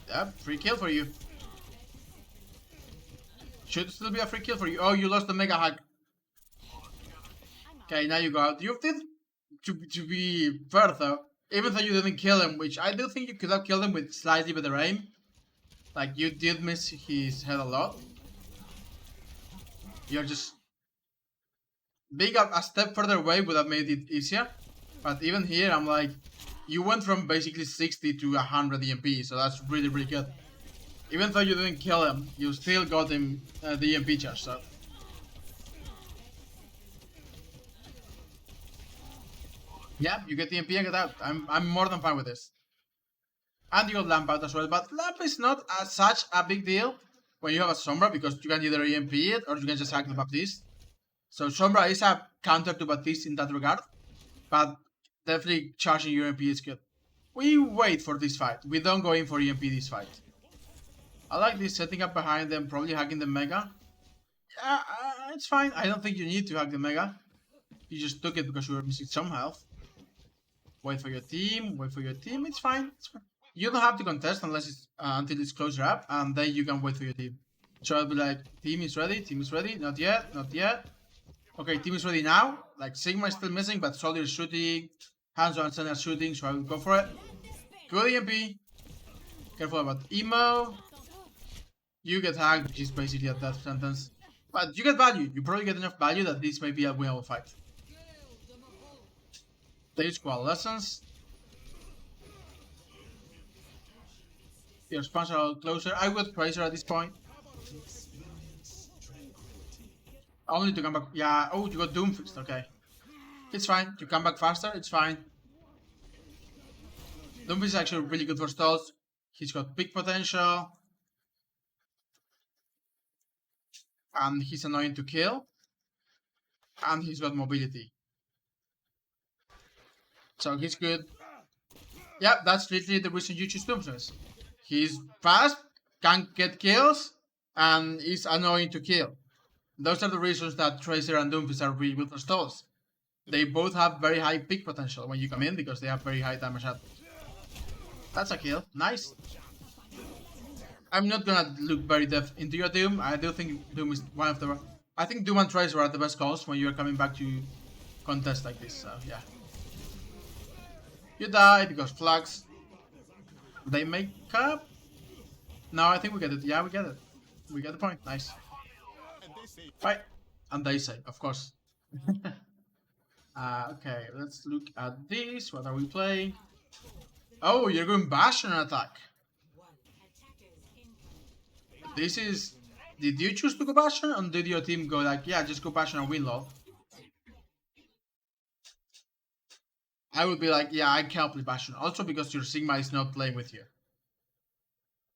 Yep, free kill for you. Should still be a free kill for you. Oh, you lost the Mega hack. Okay, now you go out. You did, to be fair though, even though you didn't kill him, which I do think you could have killed him with slightly better aim. Like, you did miss his head a lot. You're just... being a step further away would have made it easier. But even here, I'm like... You went from basically 60 to 100 EMP, so that's really, really good. Even though you didn't kill him, you still got him the EMP charge, so... Yeah, you get the EMP and get out. I'm more than fine with this. And you got Lamp out as well, but Lamp is not such a big deal when you have a Sombra, because you can either EMP it or you can just hack the Baptiste. So Sombra is a counter to Baptiste in that regard, but definitely charging your EMP is good. We wait for this fight, we don't go in for EMP this fight. I like this, setting up behind them, probably hacking the Mega. Yeah, it's fine, I don't think you need to hack the Mega. You just took it because you were missing some health. Wait for your team, it's fine, it's fine. You don't have to contest unless it's until it's closer up, and then you can wait for your team. So I'll be like, team is ready, not yet, not yet. Okay, team is ready now. Like, Sigma is still missing, but Soldier is shooting, Hanzo and Sen are shooting, so I will go for it. Good EMP. Careful about Emo. You get hacked, which is basically a death sentence. But you get value, you probably get enough value that this may be a winnable fight. Stage Coalescence. Your sponsor are closer. I would Tracer at this point. Only to come back. Yeah, oh, you got Doomfist. Okay. It's fine. You come back faster. It's fine. Doomfist is actually really good for stalls. He's got big potential. And he's annoying to kill. And he's got mobility. So he's good. Yeah, that's literally the reason you choose Doomfist. He's fast, can't get kills, and is annoying to kill. Those are the reasons that Tracer and Doomfist are really good for stalls. They both have very high peak potential when you come in because they have very high damage output. That's a kill. Nice. I'm not gonna look very depth into your Doom. I do think Doom is one of the... I think Doom and Tracer are the best calls when you're coming back to contest like this, so yeah. You die because Flux. They make up? No, I think we get it. Yeah, we get it. We get the point. Nice. Right. And they say, of course. Okay, let's look at this. What are we playing? Oh, you're going Bastion attack. This is... Did you choose to go Bastion, or did your team go like, yeah, just go Bastion and win, lol? I would be like, yeah, I can't play Bastion. Also because your Sigma is not playing with you.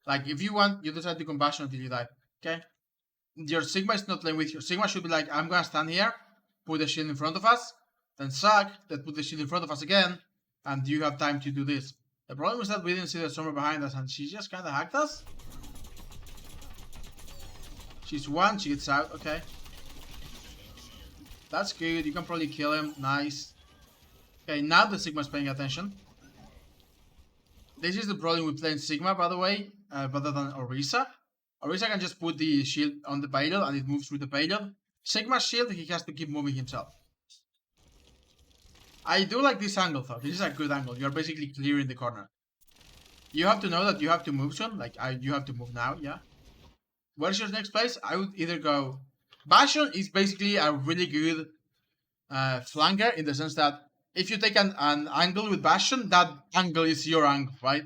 Like, if you want, you decide to combustion until you die. Okay? Your Sigma is not playing with you. Sigma should be like, I'm gonna stand here, put the shield in front of us, then suck, then put the shield in front of us again, and you have time to do this. The problem is that we didn't see the Sombra behind us, and she just kinda hacked us. She's one, she gets out, okay. That's good, you can probably kill him, nice. Okay, now the Sigma's paying attention. This is the problem with playing Sigma, by the way, rather than Orisa. Orisa can just put the shield on the payload and it moves with the payload. Sigma's shield, he has to keep moving himself. I do like this angle though, this is a good angle. You're basically clearing the corner. You have to know that you have to move soon, like you have to move now, yeah. Where's your next place? I would either go... Bastion is basically a really good flanker in the sense that if you take an angle with Bastion, that angle is your angle, right?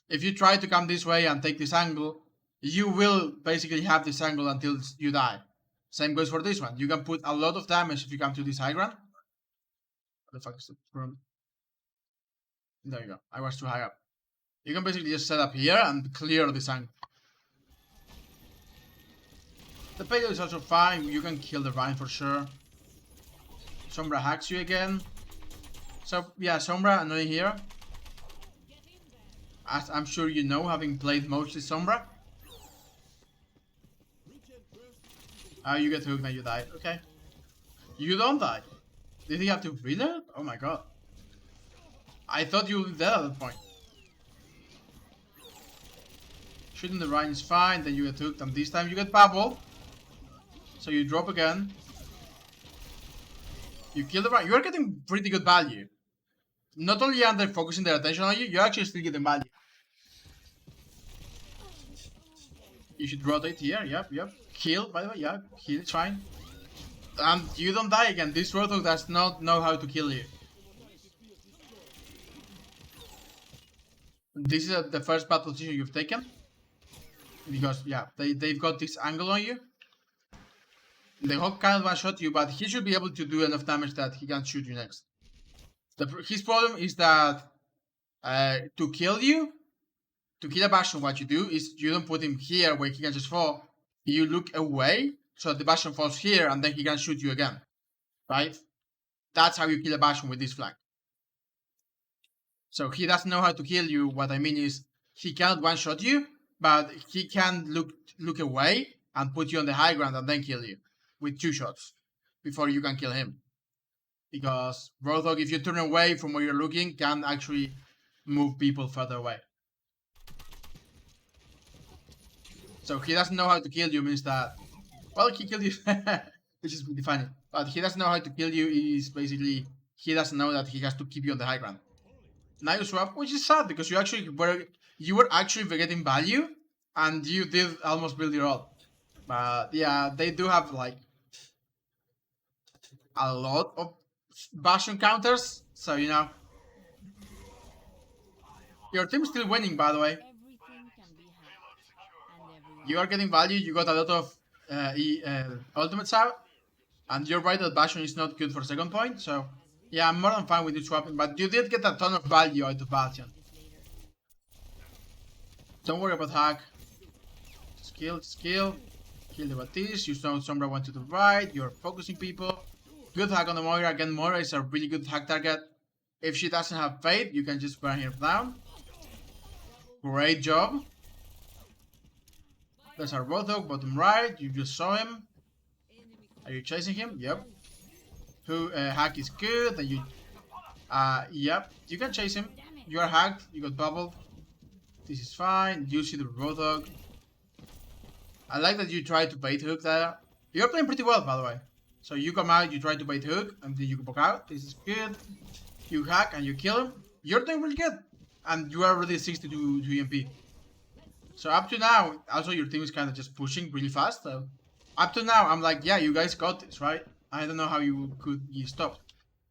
If you try to come this way and take this angle, you will basically have this angle until you die. Same goes for this one. You can put a lot of damage if you come to this high ground. What the fuck is the problem? There you go. I was too high up. You can basically just set up here and clear this angle. The payload is also fine. You can kill the Rhine for sure. Sombra hacks you again. So yeah, Sombra annoying here. As I'm sure you know, having played mostly Sombra. You get hooked and you die. Okay. You don't die. Did he have to reload? Oh my god. I thought you were dead at that point. Shooting the Rhine is fine, then you get hooked, and this time you get bubble. So you drop again. You kill the Rhine. You are getting pretty good value. Not only are they focusing their attention on you, you're actually still getting value. You should rotate here, yep. Kill, by the way, yeah, kill, it's fine. And you don't die again. This Roadhog does not know how to kill you. This is the first bad position you've taken. Because, yeah, they've got this angle on you. The Hawk can't one-shot you, but he should be able to do enough damage that he can shoot you next. His problem is that to kill a Bastion, what you do is you don't put him here where he can just fall. You look away so the Bastion falls here and then he can shoot you again. Right? That's how you kill a Bastion with this flag. So he doesn't know how to kill you. What I mean is he cannot one-shot you, but he can look away and put you on the high ground and then kill you with 2 shots before you can kill him. Because Roadhog, if you turn away from where you're looking, can actually move people further away. So he doesn't know how to kill you means that, well, he killed you, which is pretty funny. But he doesn't know how to kill you is basically, he doesn't know that he has to keep you on the high ground. Now you swap, which is sad because you were actually getting value and you did almost build your ult. But yeah, they do have like a lot of Bastion counters, so you know. Your team's still winning, by the way. Everything can be hacked, and everyone You are getting value, you got a lot of ultimates out, and you're right that Bastion is not good for second point, so yeah, I'm more than fine with you swapping, but you did get a ton of value out of Bastion. Don't worry about hack. Skill. Kill the Batiste, you saw Sombra went to the right, you're focusing people. Good hack on the Moira. Again, Moira is a really good hack target. If she doesn't have Fate, you can just burn her down. Great job. There's our Roadhog, bottom right. You just saw him. Are you chasing him? Yep. Hack is good. And you... yep. You can chase him. You are hacked. You got bubbled. This is fine. You see the Roadhog. I like that you try to bait hook there. You're playing pretty well, by the way. So you come out, you try to bait hook, and then you poke out. This is good. You hack and you kill him. You're doing really good. And you are already 62 to EMP. So up to now, also your team is kind of just pushing really fast. So up to now, I'm like, yeah, you guys got this, right? I don't know how you could be stopped.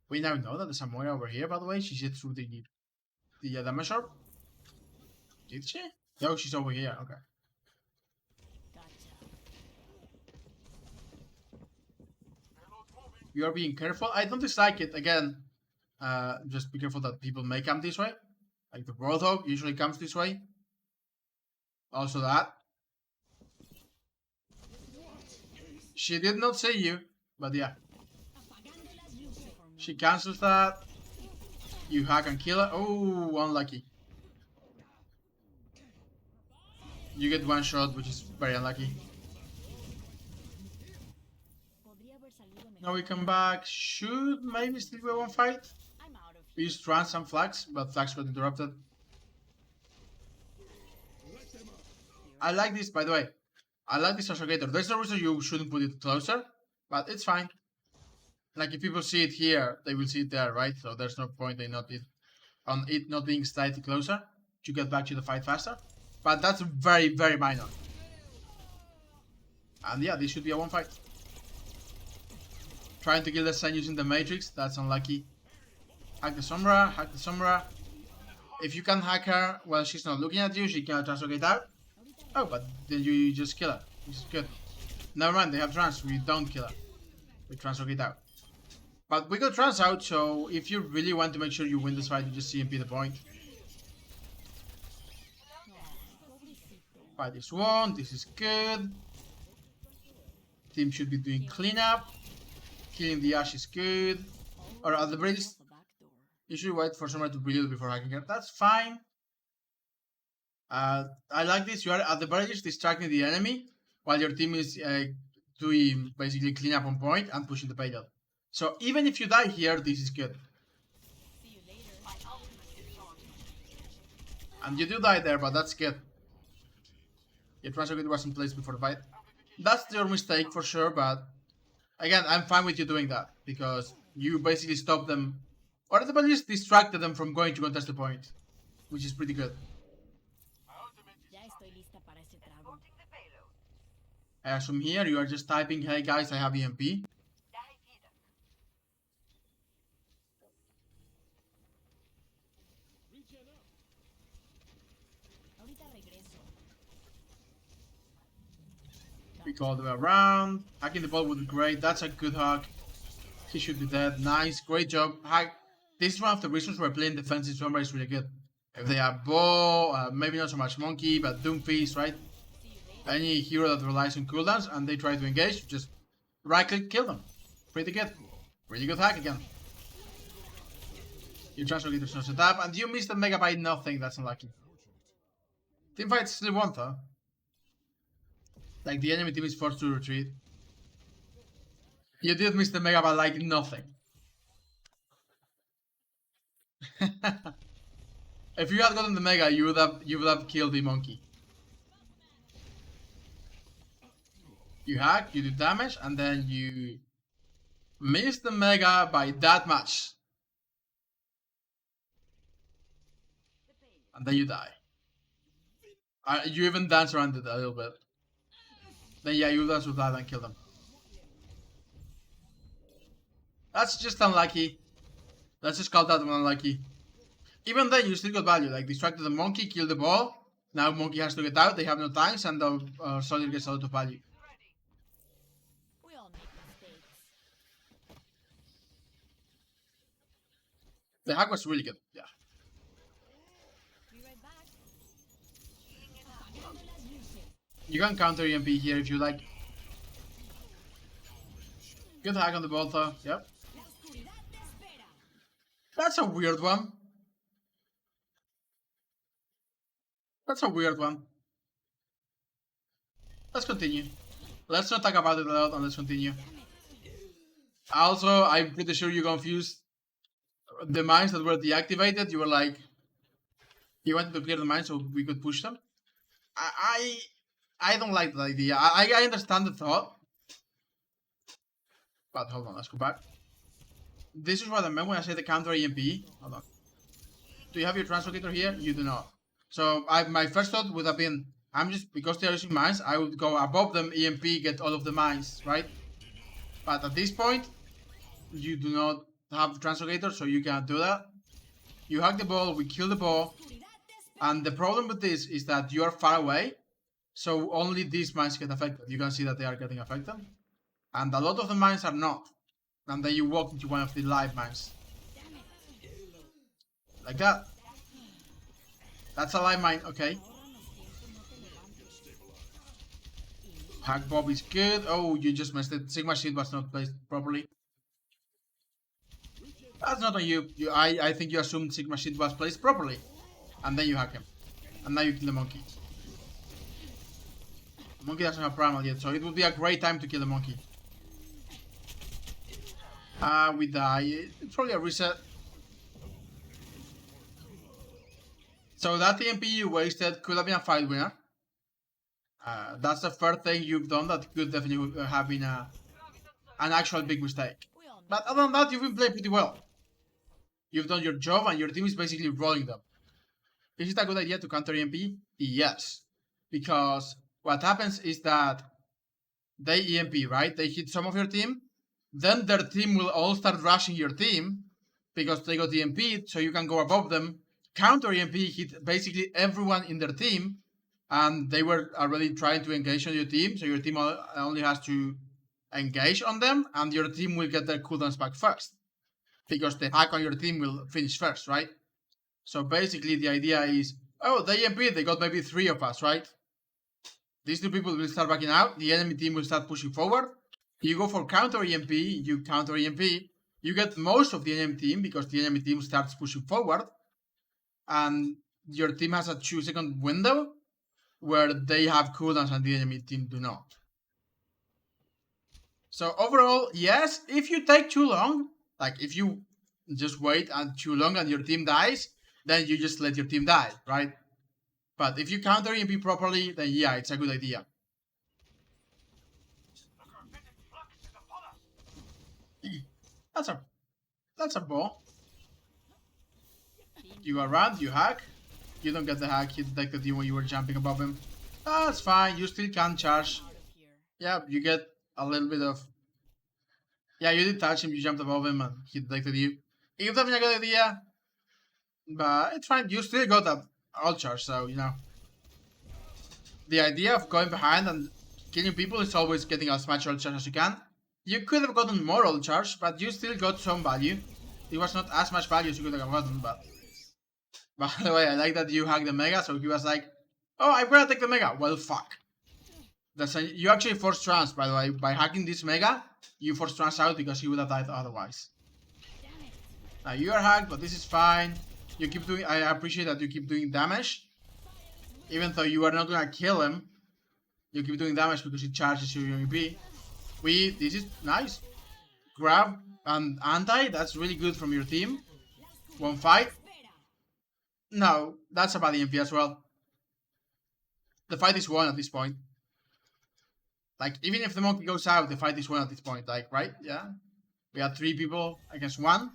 We now know that there's a Moira over here, by the way. She hit through the damage orb. Did she? No, she's over here. Okay. You are being careful. I don't dislike it. Again, Just be careful that people may come this way. Like the Roadhog usually comes this way. Also that. She did not say you, but yeah. She cancels that. You hack and kill her. Oh, unlucky. You get one shot, which is very unlucky. Now we come back. Should maybe still be one fight. We used trans and flags, but flags got interrupted. I like this, by the way. I like this associator. There's no reason you shouldn't put it closer, but it's fine. Like if people see it here, they will see it there, right? So there's no point in it not being slightly closer to get back to the fight faster. But that's very, very minor. And yeah, this should be a one fight. Trying to kill the sun using the Matrix, that's unlucky. Hack the Sombra, hack the Sombra. If you can hack her while she's not looking at you, she can translocate out. Oh, but then you just kill her, which is good. Never mind, they have trans, we don't kill her. We translocate out. But we got trans out, so if you really want to make sure you win this fight, you just CMP the point. Fight is won, this is good. Team should be doing cleanup. Killing the Ash is good. Or at the bridge, you should wait for someone to reload before hacking her. That's fine. I like this. You are at the bridge distracting the enemy while your team is doing basically cleanup on point and pushing the payload. So even if you die here, this is good. And you do die there, but that's good. Your transfer was in place before the fight. That's your mistake for sure, but again, I'm fine with you doing that because you basically stopped them, or at the very least distracted them from going to contest the point, which is pretty good. I assume here you are just typing, hey guys, I have EMP. We go all the way around. Hacking the ball would be great. That's a good hack. He should be dead. Nice. Great job. Hack. This is one of the reasons we're playing defensive Sombra is really good. If they have Bow, maybe not so much Monkey, but Doomfist, right? Any hero that relies on cooldowns and they try to engage, just right click, kill them. Pretty good. Really good hack again. You transfer leaders no setup, and you missed the Mega by nothing. That's unlucky. Teamfight still won though. Like the enemy team is forced to retreat. You did miss the Mega by like nothing. If you had gotten the Mega, you would have killed the Monkey. You hack, you do damage, and then you miss the Mega by that much. And then you die. You even dance around it a little bit. Then yeah, you dance with that and kill them. That's just unlucky. Let's just call that one unlucky. Even then, you still got value. Like, distracted the Monkey, kill the ball. Now Monkey has to get out, they have no tanks, and the soldier gets a lot of value. We all make mistakes. The hack was really good, yeah. Be right back. You can counter EMP here if you like. Good hack on the ball though, yep. That's a weird one. That's a weird one. Let's continue. Let's not talk about it a lot and let's continue. Also, I'm pretty sure you confused the mines that were deactivated. You were like, you wanted to clear the mines so we could push them. I don't like the idea. I understand the thought. But hold on, let's go back. This is what I meant when I say the counter EMP. Hold on. Do you have your translocator here? You do not. So my first thought would have been, because they're using mines, I would go above them, EMP, get all of the mines, right? But at this point, you do not have translocator, so you can't do that. You hack the ball, we kill the ball. And the problem with this is that you are far away, so only these mines get affected. You can see that they are getting affected. And a lot of the mines are not. And then you walk into one of the live mines. Like that. That's a live mine, okay. Hack Bob is good. Oh, you just missed it. Sigma Shield was not placed properly. That's not on you. I think you assumed Sigma Shield was placed properly. And then you hack him. And now you kill the monkey. The monkey doesn't have primal yet, so it would be a great time to kill the monkey. We die. It's probably a reset. So that TMP you wasted could have been a fight winner. That's the first thing you've done that could definitely have been an actual big mistake. But other than that, you've been playing pretty well. You've done your job and your team is basically rolling them. Is it a good idea to counter EMP? Yes. Because what happens is that they EMP, right? They hit some of your team. Then their team will all start rushing your team because they got EMP'd, so you can go above them. Counter EMP hit basically everyone in their team, and they were already trying to engage on your team, so your team only has to engage on them, and your team will get their cooldowns back first. Because the hack on your team will finish first, right? So basically the idea is, oh, they EMP, they got maybe 3 of us, right? These 2 people will start backing out, the enemy team will start pushing forward. You go for counter EMP, you counter EMP, you get most of the enemy team because the enemy team starts pushing forward, and your team has a 2-second window where they have cooldowns and the enemy team do not. So overall, yes, if you take too long, like if you just wait and too long and your team dies, then you just let your team die, right? But if you counter EMP properly, then yeah, it's a good idea. That's a ball. You go around, you hack. You don't get the hack, he detected you when you were jumping above him. That's fine, you still can charge. Yeah, you get a little bit of... Yeah, you did touch him, you jumped above him and he detected you. It's definitely a good idea. But it's fine, you still got a all charge, so, you know. The idea of going behind and killing people is always getting as much all charge as you can. You could have gotten more all charge, but you still got some value. It was not as much value as you could have gotten, but... By the way, I like that you hacked the Mega, so he was like, oh, I'm gonna take the Mega. Well, fuck. You actually forced trans, by the way. By hacking this Mega, you forced trans out because he would have died otherwise. Now, you are hacked, but this is fine. You keep doing... I appreciate that you keep doing damage. Even though you are not gonna kill him, you keep doing damage because it charges your UMP. This is nice. Grab and anti, that's really good from your team. One fight. No, that's a bad EMP as well. The fight is won at this point. Like, even if the monkey goes out, the fight is won at this point. Like, right? Yeah. We had 3 people against 1.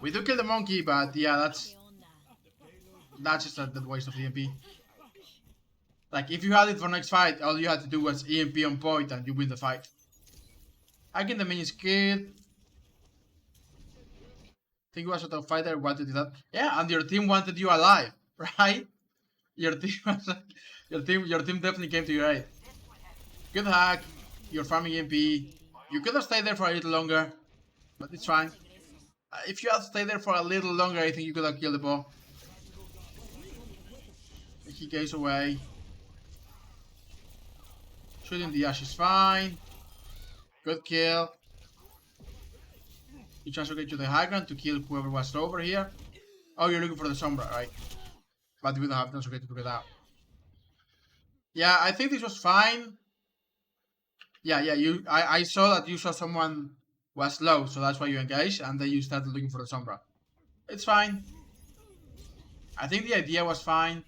We do kill the monkey, but yeah, that's just a waste of EMP. Like, if you had it for next fight, all you had to do was EMP on point and you win the fight. Hacking the minions good. I think it was a top fighter wanted that. Yeah, and your team wanted you alive, right? Your team was your team definitely came to your aid. Good hack. You're farming EMP. You could have stayed there for a little longer, but it's fine. If you had stayed there for a little longer, I think you could have killed the ball. He goes away. Shooting the Ash is fine. Good kill. You translocate to the high ground to kill whoever was over here. Oh, you're looking for the Sombra, right? But we don't have translocate to get out. Yeah, I think this was fine. Yeah, I saw that you saw someone was low, so that's why you engaged, and then you started looking for the Sombra. It's fine. I think the idea was fine.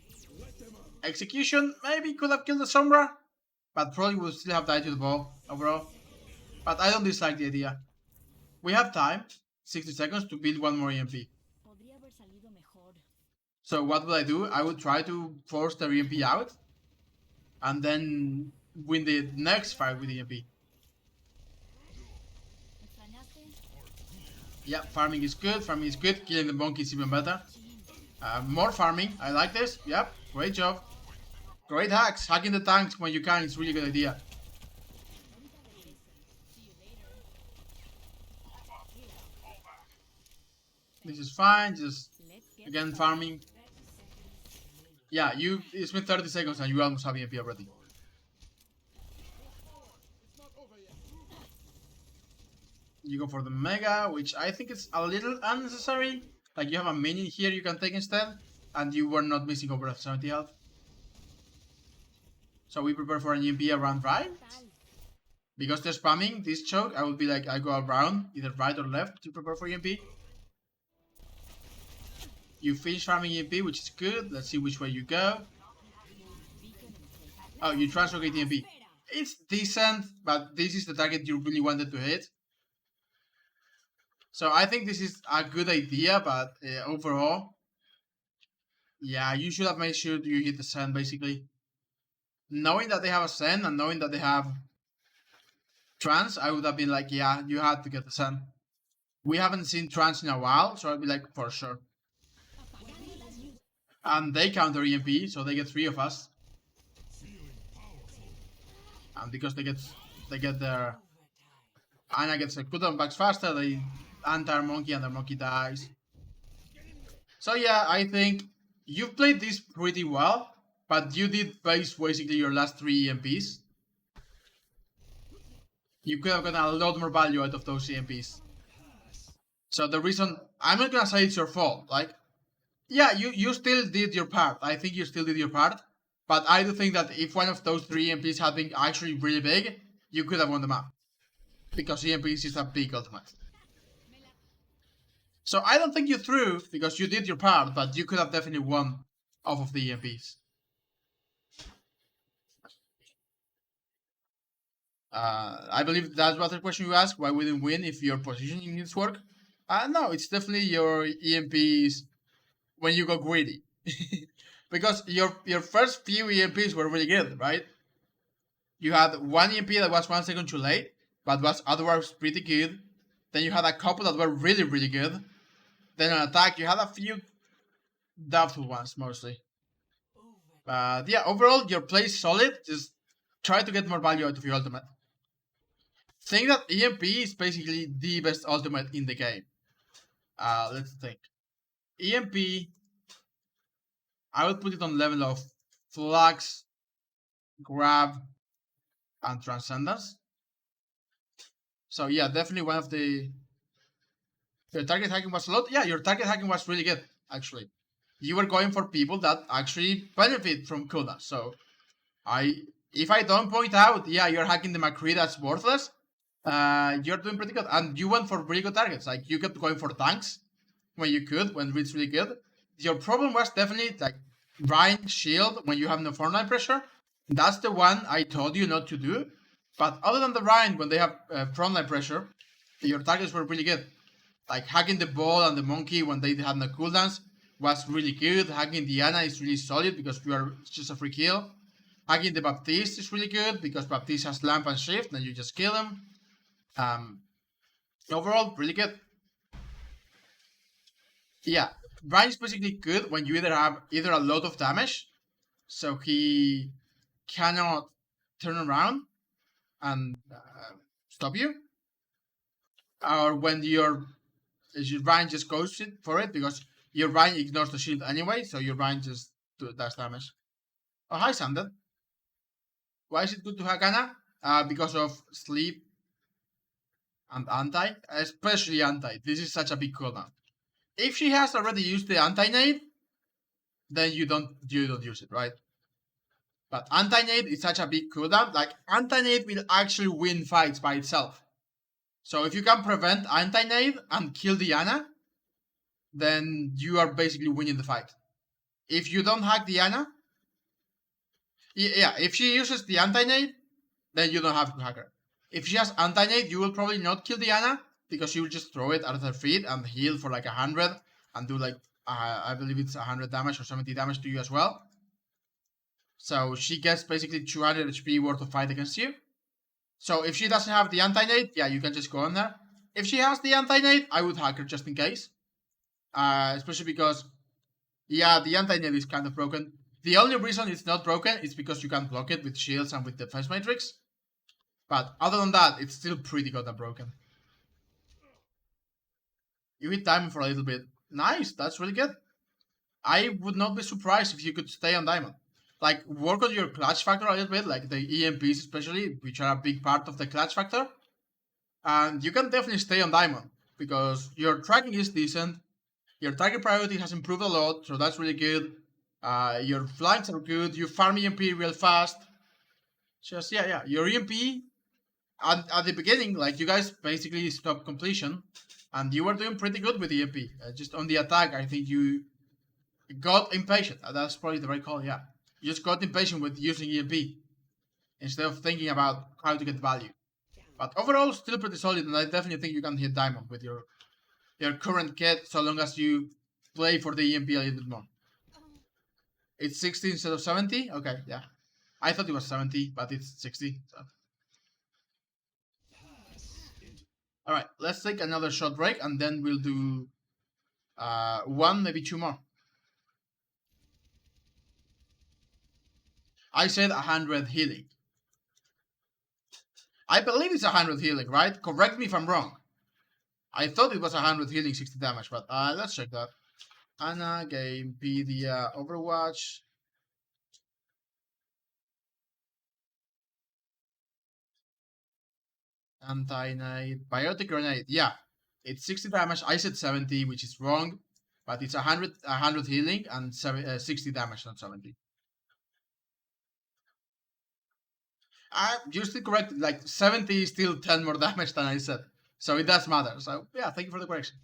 Execution maybe could have killed the Sombra, but probably would still have died to the ball overall. But I don't dislike the idea. We have time, 60 seconds, to build one more EMP. So what would I do? I would try to force the EMP out, and then win the next fight with EMP. Yeah, farming is good, killing the monkey is even better. More farming, I like this, yep, great job. Great hacks, hacking the tanks when you can is really good idea. This is fine. Just Let's get again started. farming. Yeah, it's been 30 seconds and you almost have EMP already. You go for the Mega, which I think is a little unnecessary. Like you have a minion here you can take instead, and you were not missing over 70 health. So we prepare for an EMP around right. Because they're spamming this choke, I would be like, I go around, either right or left, to prepare for EMP. You finish farming EMP, which is good. Let's see which way you go. Oh, you translocate EMP. It's decent, but this is the target you really wanted to hit. So I think this is a good idea, but overall, yeah, you should have made sure you hit the sand, basically. Knowing that they have a sand and knowing that they have trans, I would have been like, yeah, you had to get the sand. We haven't seen trans in a while, so I'd be like, for sure. And they counter EMP, so they get 3 of us. And because they get their Ana gets a cooldown backs faster, they anti monkey and the monkey dies. So yeah, I think you've played this pretty well, but you did base basically your last 3 EMPs. You could have gotten a lot more value out of those EMPs. So the reason, I'm not gonna say it's your fault, like, yeah, you still did your part. I think you still did your part. But I do think that if one of those 3 EMPs had been actually really big, you could have won the map. Because EMPs is a big ultimate. So I don't think you threw, because you did your part, but you could have definitely won off of the EMPs. I believe that's what the question you asked, why we didn't win if your positioning needs work. No, it's definitely your EMPs when you go greedy. Because your first few EMPs were really good, right? You had one EMP that was 1 second too late, but was otherwise pretty good. Then you had a couple that were really, really good. Then on attack, you had a few doubtful ones, mostly. But yeah, overall, your play is solid. Just try to get more value out of your ultimate. Think that EMP is basically the best ultimate in the game. Let's think. EMP, I would put it on level of Flux, Grab, and Transcendence. So yeah, definitely one of the... Your target hacking was a lot. Yeah, your target hacking was really good, actually. You were going for people that actually benefit from cooldown. So if I don't point out, yeah, you're hacking the McCree that's worthless, you're doing pretty good. And you went for really good targets. Like, you kept going for tanks when you could, when it's really good. Your problem was definitely, like, Ryan Shield when you have no frontline pressure. That's the one I told you not to do. But other than the Ryan, when they have frontline pressure, your targets were really good. Like, hacking the ball and the monkey when they had no cooldowns was really good. Hacking Diana is really solid because you are just a free kill. Hacking the Baptiste is really good because Baptiste has lamp and shift and you just kill him. Overall, really good. Yeah, Brian is basically good when you either have a lot of damage, so he cannot turn around and stop you, or when your Ryan just goes for it because your Ryan ignores the shield anyway, so your Ryan just does damage. Oh, hi, Sandon. Why is it good to hack Ana? Because of sleep and anti, especially anti. This is such a big cooldown. If she has already used the anti-nade, then you don't use it, right? But anti-nade is such a big cooldown. Like, anti-nade will actually win fights by itself. So if you can prevent anti-nade and kill Diana, then you are basically winning the fight. If you don't hack Diana, yeah, if she uses the anti-nade, then you don't have to hack her. If she has anti-nade, you will probably not kill Diana because she will just throw it at her feet and heal for like 100 and do like, I believe it's 100 damage or 70 damage to you as well. So she gets basically 200 HP worth of fight against you. So if she doesn't have the anti-nade, yeah, you can just go on there. If she has the anti-nade, I would hack her just in case. Especially because, yeah, the anti-nade is kind of broken. The only reason it's not broken is because you can block it with shields and with defense matrix. But other than that, it's still pretty goddamn broken. You hit diamond for a little bit. Nice, that's really good. I would not be surprised if you could stay on diamond. Like, work on your clutch factor a little bit, like the EMPs especially, which are a big part of the clutch factor. And you can definitely stay on diamond because your tracking is decent. Your target priority has improved a lot, so that's really good. Your flanks are good. You farm EMP real fast. Just yeah. Your EMP at the beginning, like you guys basically stopped completion, and you were doing pretty good with EMP. Just on the attack, I think you got impatient. That's probably the right call. Yeah, you just got impatient with using EMP instead of thinking about how to get value. But overall, still pretty solid, and I definitely think you can hit diamond with your current kit, so long as you play for the EMP a little bit more. It's 60 instead of 70? Okay, yeah. I thought it was 70, but it's 60. So. Alright, let's take another short break, and then we'll do one, maybe two more. I said 100 healing. I believe it's 100 healing, right? Correct me if I'm wrong. I thought it was 100 healing, 60 damage, but let's check that. Ana, Gamepedia, Overwatch. Anti-Nade, Biotic Grenade. Yeah, it's 60 damage. I said 70, which is wrong, but it's 100 healing and 60 damage, not 70. You still correct. Like 70 is still 10 more damage than I said, so it does matter. So yeah, thank you for the correction.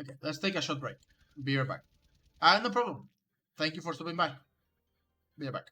Okay, let's take a short break. Be right back. No problem. Thank you for stopping by. Be right back.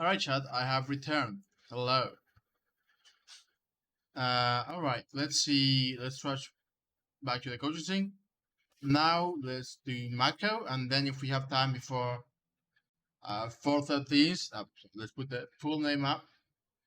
Alright, chat, I have returned. Hello. Alright, let's see. Let's rush back to the coaching thing. Now, let's do Mako, and then if we have time before 4:13, let's put the full name up.